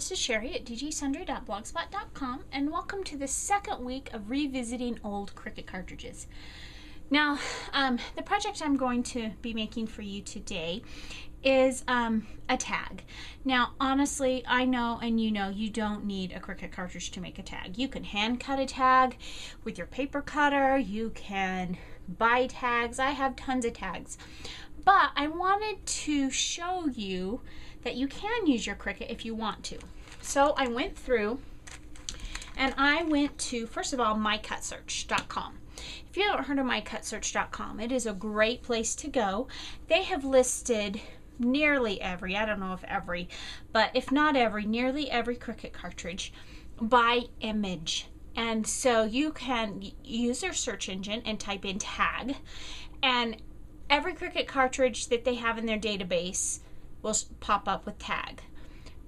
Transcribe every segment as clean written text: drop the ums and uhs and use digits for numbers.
this is Cheri at dgsundry.blogspot.com, and welcome to the second week of revisiting old Cricut cartridges. Now, the project I'm going to be making for you today is a tag. Now, honestly, I know and you know you don't need a Cricut cartridge to make a tag. You can hand cut a tag with your paper cutter. You can buy tags. I have tons of tags. But I wanted to show you that you can use your Cricut if you want to. So I went through and I went to, first of all, mycutsearch.com. If you haven't heard of mycutsearch.com, it is a great place to go. They have listed nearly every, I don't know if every, but if not every, nearly every Cricut cartridge by image. And so you can use their search engine and type in tag, and every Cricut cartridge that they have in their database will pop up with tag.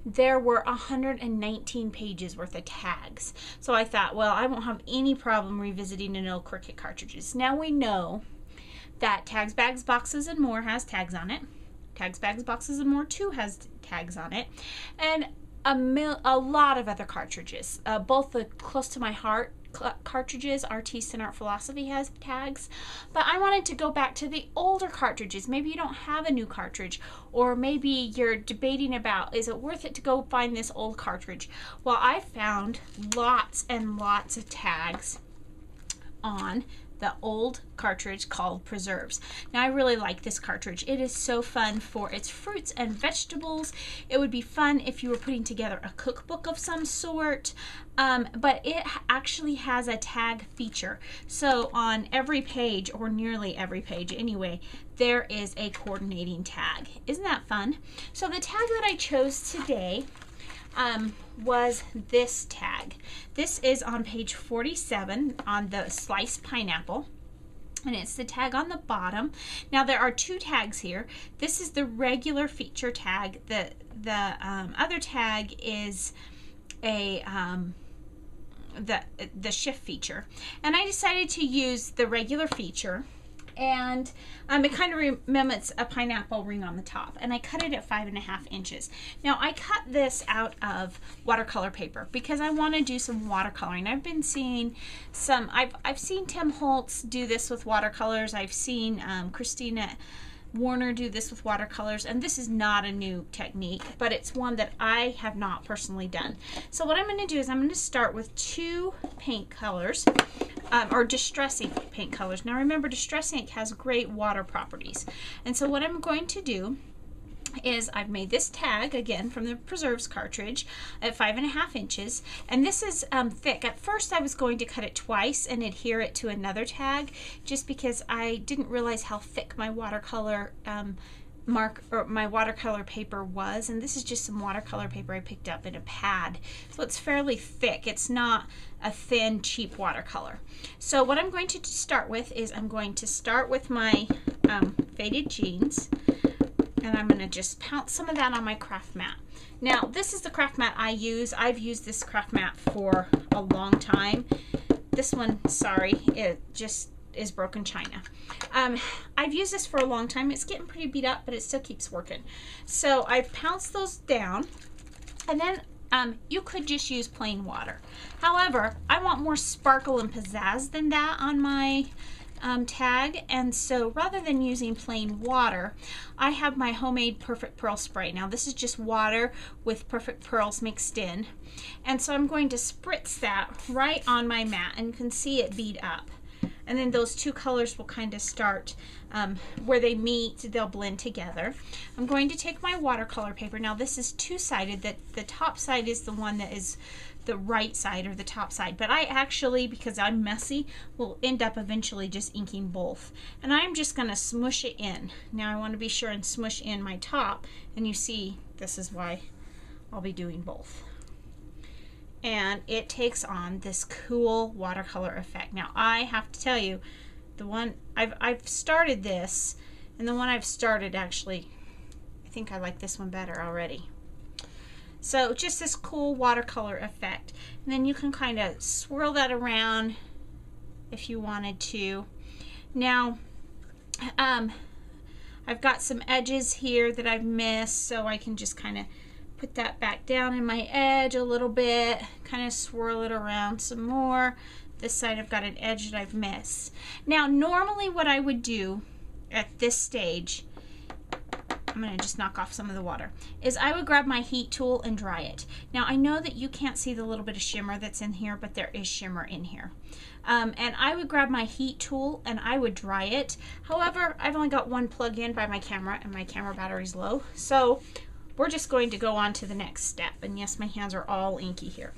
There were 119 pages worth of tags. So I thought, well, I won't have any problem revisiting an old Cricut cartridges. Now we know that Tags, Bags, Boxes, and More has tags on it. Tags, Bags, Boxes, and More 2 has tags on it. And a lot of other cartridges. Both the Close to My Heart cartridges, Artiste and Art Philosophy has tags, but I wanted to go back to the older cartridges. Maybe you don't have a new cartridge, or maybe you're debating about, is it worth it to go find this old cartridge? Well, I found lots and lots of tags on the old cartridge called Preserves. Now, I really like this cartridge. It is so fun for its fruits and vegetables. It would be fun if you were putting together a cookbook of some sort, but it actually has a tag feature. So on every page, or nearly every page anyway, there is a coordinating tag. Isn't that fun? So the tag that I chose today was this tag. This is on page 47 on the sliced pineapple, and it's the tag on the bottom. Now there are two tags here. This is the regular feature tag. The other tag is a the shift feature, and I decided to use the regular feature. And it kind of mimics a pineapple ring on the top, and I cut it at 5.5 inches. Now I cut this out of watercolor paper because I want to do some watercoloring. I've been seeing some, I've seen Tim Holtz do this with watercolors. I've seen Christina Warner do this with watercolors, and this is not a new technique, but it's one that I have not personally done. So what I'm going to do is I'm going to start with 2 paint colors, or Distress Ink paint colors. Now remember, Distress Ink has great water properties, and so what I'm going to do is I've made this tag again from the Preserves cartridge at 5.5 inches, and this is thick. At first I was going to cut it twice and adhere it to another tag, just because I didn't realize how thick my watercolor my watercolor paper was, and this is just some watercolor paper I picked up in a pad, so it's fairly thick. It's not a thin, cheap watercolor. So what I'm going to start with is I'm going to start with my faded jeans, and I'm going to just pounce some of that on my craft mat. Now, this is the craft mat I use. I've used this craft mat for a long time. This one, sorry, it just is broken china. I've used this for a long time. It's getting pretty beat up, but it still keeps working. So I've pounced those down, and then you could just use plain water. However, I want more sparkle and pizzazz than that on my tag, and so rather than using plain water, I have my homemade Perfect Pearl spray. Now this is just water with Perfect Pearls mixed in, and so I'm going to spritz that right on my mat, and you can see it bead up, and then those two colors will kind of start where they meet, they'll blend together. I'm going to take my watercolor paper. Now this is two-sided. That the top side is the one that is the right side, or the top side, but I actually, because I'm messy, will end up eventually just inking both, and I'm just going to smush it in. Now I want to be sure and smush in my top, and you see this is why I'll be doing both, and it takes on this cool watercolor effect. Now I have to tell you, the one I've started this, and the one I've started, actually I think I like this one better already. So just this cool watercolor effect. And then you can kind of swirl that around if you wanted to. Now, I've got some edges here that I've missed, so I can just kind of put that back down in my edge a little bit, kind of swirl it around some more. This side I've got an edge that I've missed. Now normally what I would do at this stage, I'm going to just knock off some of the water, is I would grab my heat tool and dry it. Now I know that you can't see the little bit of shimmer that's in here, but there is shimmer in here. And I would grab my heat tool and I would dry it. However, I've only got one plug in by my camera and my camera battery's low. So we're just going to go on to the next step. And yes, my hands are all inky here.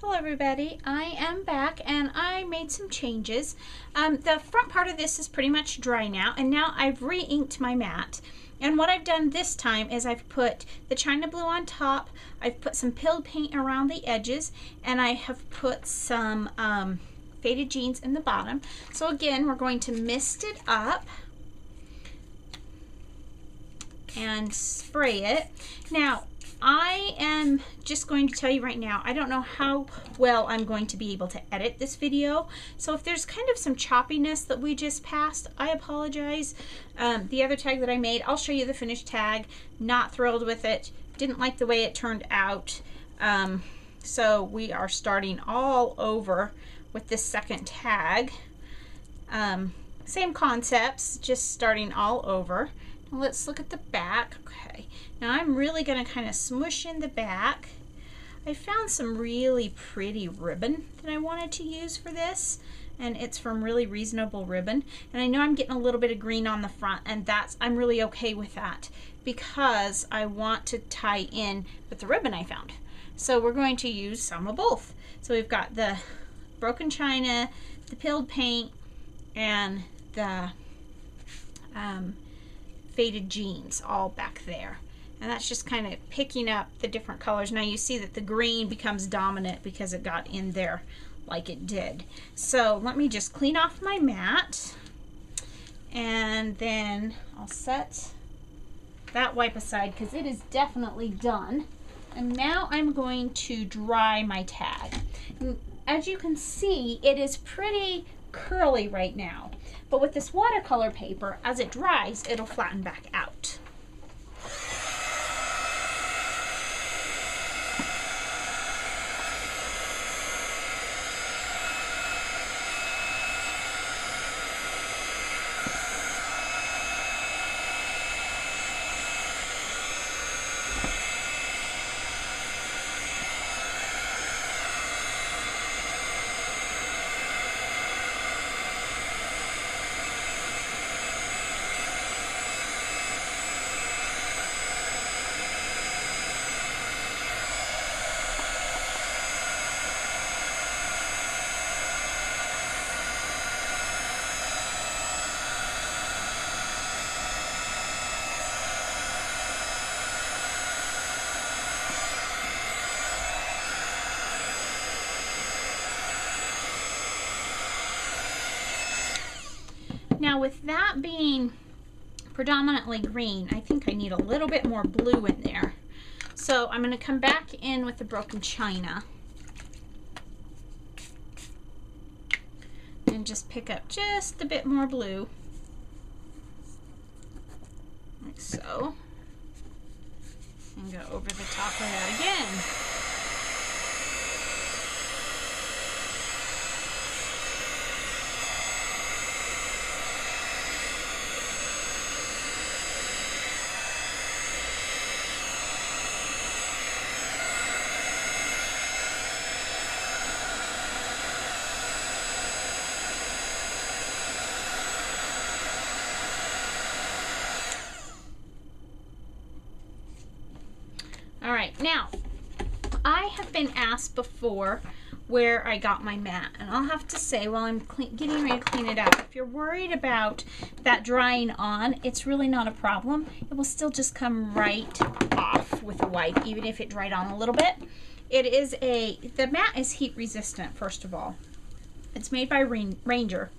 Hello everybody, I am back and I made some changes. The front part of this is pretty much dry now, and now I've re-inked my mat. And what I've done this time is I've put the China Blue on top, I've put some pilled paint around the edges, and I have put some faded jeans in the bottom. So again, we're going to mist it up and spray it. Now, I am just going to tell you right now, I don't know how well I'm going to be able to edit this video. So if there's kind of some choppiness that we just passed, I apologize. The other tag that I made, I'll show you the finished tag. Not thrilled with it. Didn't like the way it turned out. So we are starting all over with this second tag. Same concepts, just starting all over. Now let's look at the back. Okay, now I'm really going to kind of smush in the back. I found some really pretty ribbon that I wanted to use for this, and it's from Really Reasonable Ribbon. And I know I'm getting a little bit of green on the front, and I'm really okay with that because I want to tie in with the ribbon I found. So we're going to use some of both. So we've got the broken china, the pilled paint, and the faded jeans all back there. And that's just kind of picking up the different colors. Now you see that the green becomes dominant because it got in there like it did. So let me just clean off my mat, and then I'll set that wipe aside because it is definitely done. And now I'm going to dry my tag. And as you can see, it is pretty curly right now, but with this watercolor paper, as it dries, it'll flatten back out. Now with that being predominantly green, I think I need a little bit more blue in there. So I'm going to come back in with the broken china and just pick up just a bit more blue, like so, and go over the top of that again. Now, I have been asked before where I got my mat, and I'll have to say while I'm getting ready to clean it up, if you're worried about that drying on, it's really not a problem. It will still just come right off with a wipe, even if it dried on a little bit. The mat is heat resistant, first of all. It's made by Ranger,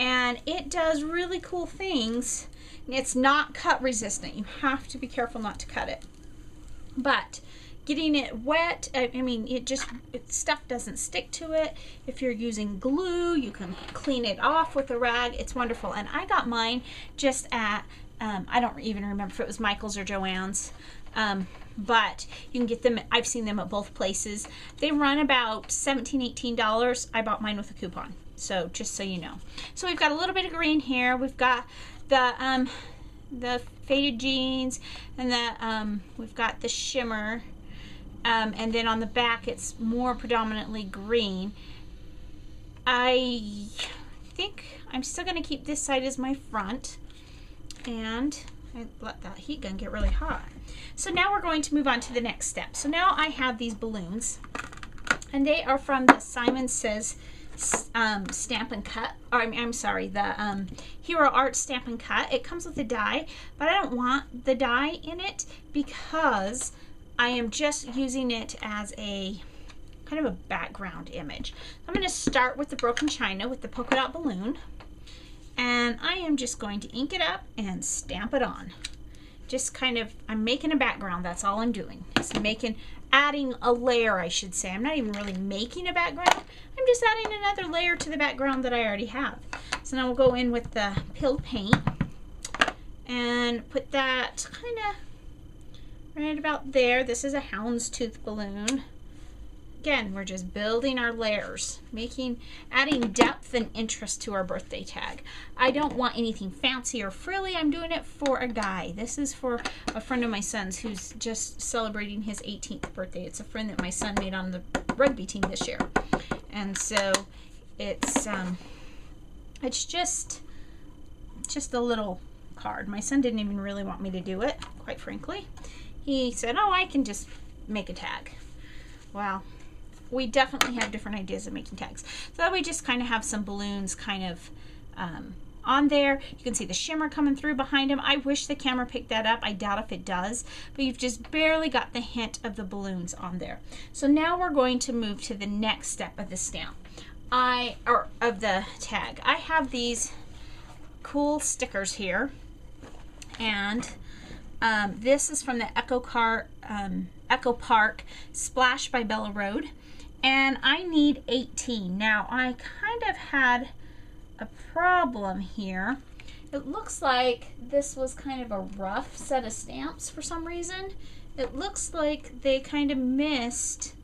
and it does really cool things. It's not cut resistant. You have to be careful not to cut it. But getting it wet, I mean, stuff doesn't stick to it. If you're using glue, you can clean it off with a rag. It's wonderful. And I got mine just at, I don't even remember if it was Michael's or Joann's. but you can get them. I've seen them at both places. They run about $17, $18. I bought mine with a coupon, so just so you know. So we've got a little bit of green here. We've got the faded jeans, and we've got the shimmer, and then on the back it's more predominantly green. I think I'm still going to keep this side as my front, and I let that heat gun get really hot. So now we're going to move on to the next step. So now I have these balloons, and they are from the Simon Says Stamp and Cut, or I'm sorry, the Hero Art Stamp and Cut. It comes with a die, but I don't want the die in it because I am just using it as a kind of a background image. I'm going to start with the broken china with the polka dot balloon, and I am just going to ink it up and stamp it on. Just kind of, I'm making a background, that's all I'm doing. Just adding a layer, I should say. I'm not even really making a background, I'm just adding another layer to the background that I already have. So now we'll go in with the pill paint and put that kind of right about there. This is a houndstooth balloon. Again, we're just building our layers, adding depth and interest to our birthday tag. I don't want anything fancy or frilly. I'm doing it for a guy. This is for a friend of my son's who's just celebrating his 18th birthday. It's a friend that my son made on the rugby team this year. And so it's just a little card. My son didn't even really want me to do it, quite frankly. He said, oh, I can just make a tag. Well, we definitely have different ideas of making tags. So we just kind of have some balloons kind of on there. You can see the shimmer coming through behind them. I wish the camera picked that up. I doubt if it does, but you've just barely got the hint of the balloons on there. So now we're going to move to the next step of the stamp, of the tag. I have these cool stickers here, and this is from the Echo Park Splash by Bella Road, and I need 18. Now I kind of had a problem here. It looks like this was kind of a rough set of stamps for some reason. It looks like they kind of missed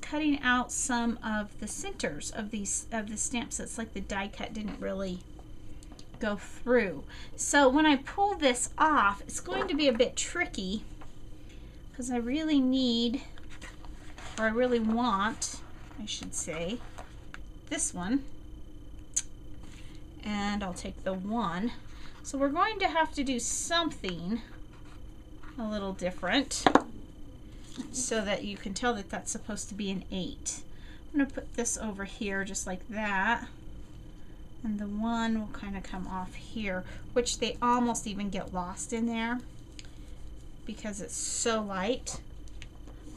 cutting out some of the centers of the stamps. It's like the die cut didn't really go through. So when I pull this off, it's going to be a bit tricky because I really need, or I really want, I should say, this one. And I'll take the 1. So we're going to have to do something a little different so that you can tell that that's supposed to be an 8. I'm going to put this over here just like that. And the 1 will kind of come off here, which they almost even get lost in there because it's so light.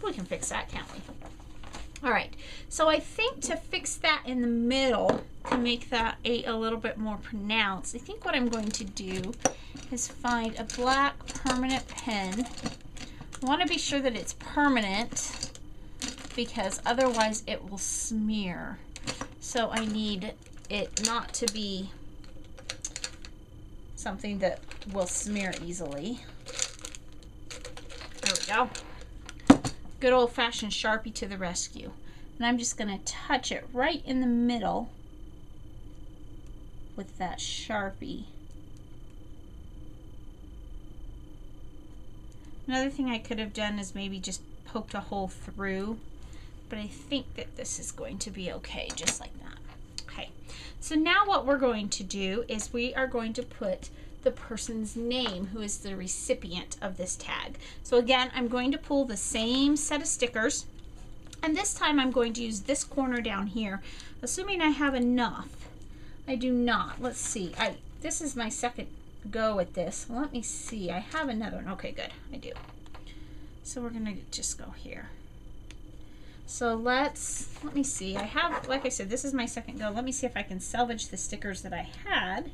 We can fix that, can't we? All right, so I think to fix that in the middle, to make that 8 a little bit more pronounced, I think what I'm going to do is find a black permanent pen. I want to be sure that it's permanent because otherwise it will smear. So I need it not to be something that will smear easily. There we go. Good old-fashioned Sharpie to the rescue. And I'm just going to touch it right in the middle with that Sharpie. Another thing I could have done is maybe just poked a hole through, but I think that this is going to be okay, just like that. Okay, so now what we're going to do is we are going to put the person's name who is the recipient of this tag. So again, I'm going to pull the same set of stickers, and this time I'm going to use this corner down here, assuming I have enough. I do not. Let's see. This is my second go at this. Let me see. I have another one. Okay, good. I do. So we're gonna just go here. So let me see. I have, like I said, this is my second go. Let me see if I can salvage the stickers that I had.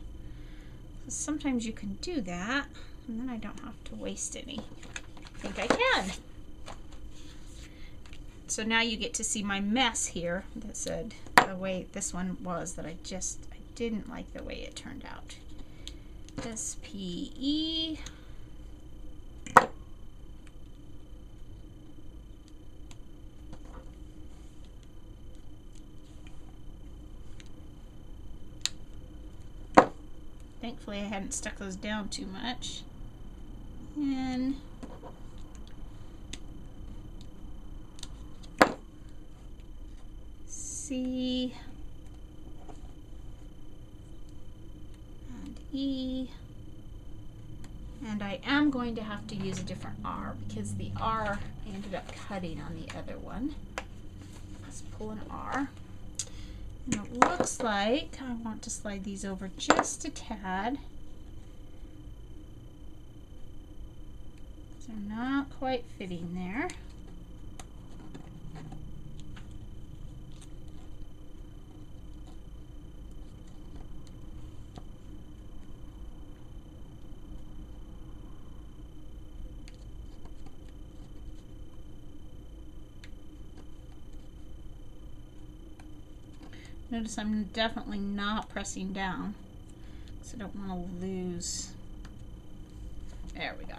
Sometimes you can do that, and then I don't have to waste any. I think I can. So now you get to see my mess here that said the way this one was that I didn't like the way it turned out. SPE Thankfully I hadn't stuck those down too much. And C and E. And I am going to have to use a different R because the R ended up cutting on the other one. Let's pull an R. And it looks like I want to slide these over just a tad. They're not quite fitting there. Notice I'm definitely not pressing down because I don't want to lose. There we go.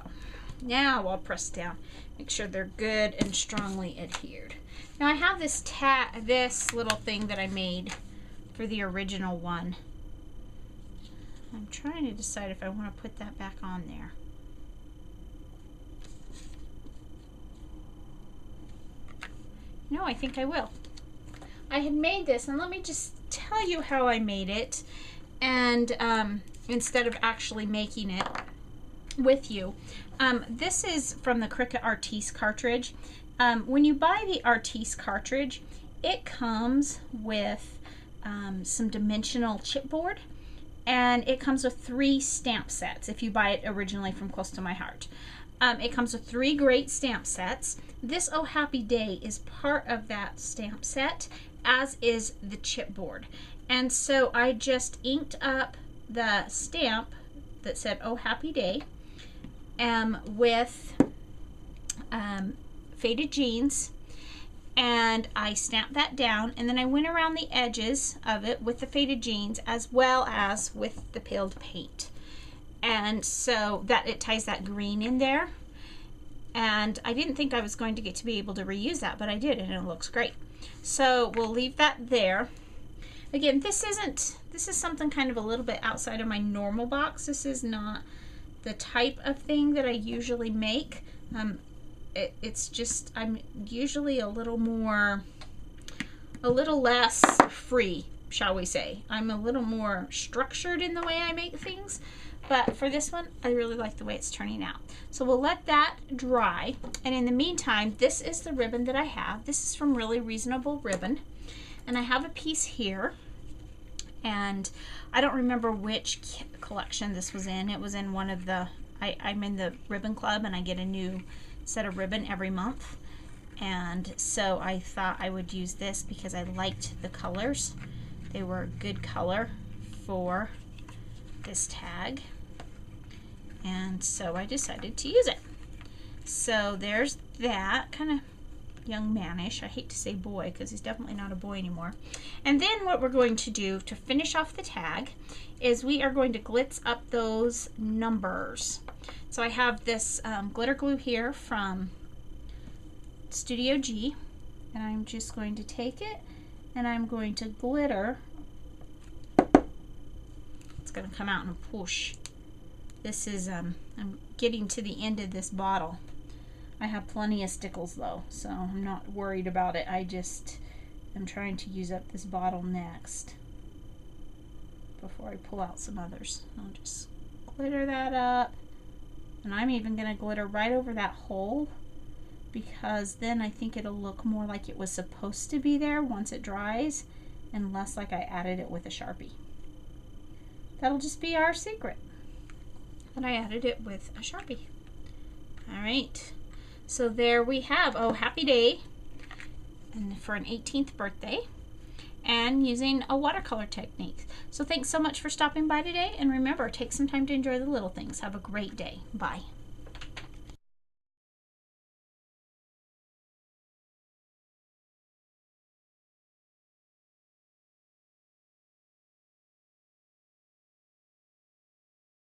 Now I'll press down. Make sure they're good and strongly adhered. Now I have this little thing that I made for the original one. I'm trying to decide if I want to put that back on there. No, I think I will. I had made this, and let me just tell you how I made it, and instead of actually making it with you. This is from the Cricut Artiste cartridge. When you buy the Artiste cartridge, it comes with some dimensional chipboard, and it comes with 3 stamp sets if you buy it originally from Close to My Heart. It comes with 3 great stamp sets. This Oh Happy Day is part of that stamp set, as is the chipboard. And so I just inked up the stamp that said Oh Happy Day with faded jeans, and I stamped that down, and then I went around the edges of it with the faded jeans as well as with the peeled paint. And so that it ties that green in there. And I didn't think I was going to get to be able to reuse that, but I did, and it looks great. So we'll leave that there. Again, this is something kind of a little bit outside of my normal box. This is not the type of thing that I usually make. It's just, I'm usually a little less free, shall we say. I'm a little more structured in the way I make things. But for this one, I really like the way it's turning out. So we'll let that dry. And in the meantime, this is the ribbon that I have. This is from Really Reasonable Ribbon. And I have a piece here. And I don't remember which collection this was in. It was in one of the, I'm in the ribbon club, and I get a new set of ribbon every month. And so I thought I would use this because I liked the colors. They were a good color for this tag. And so I decided to use it. So there's that, kind of young manish. I hate to say boy because he's definitely not a boy anymore. And then what we're going to do to finish off the tag is we are going to glitz up those numbers. So I have this glitter glue here from Studio G, and I'm just going to take it and I'm going to glitter. It's going to come out and push. This is, I'm getting to the end of this bottle. I have plenty of stickles though, so I'm not worried about it. I just am trying to use up this bottle next before I pull out some others. I'll just glitter that up, and I'm even going to glitter right over that hole, because then I think it'll look more like it was supposed to be there once it dries, and less like I added it with a Sharpie. That'll just be our secret, that I added it with a Sharpie. Alright, so there we have Oh Happy Day, and for an 18th birthday, and using a watercolor technique. So thanks so much for stopping by today, and remember, take some time to enjoy the little things. Have a great day. Bye.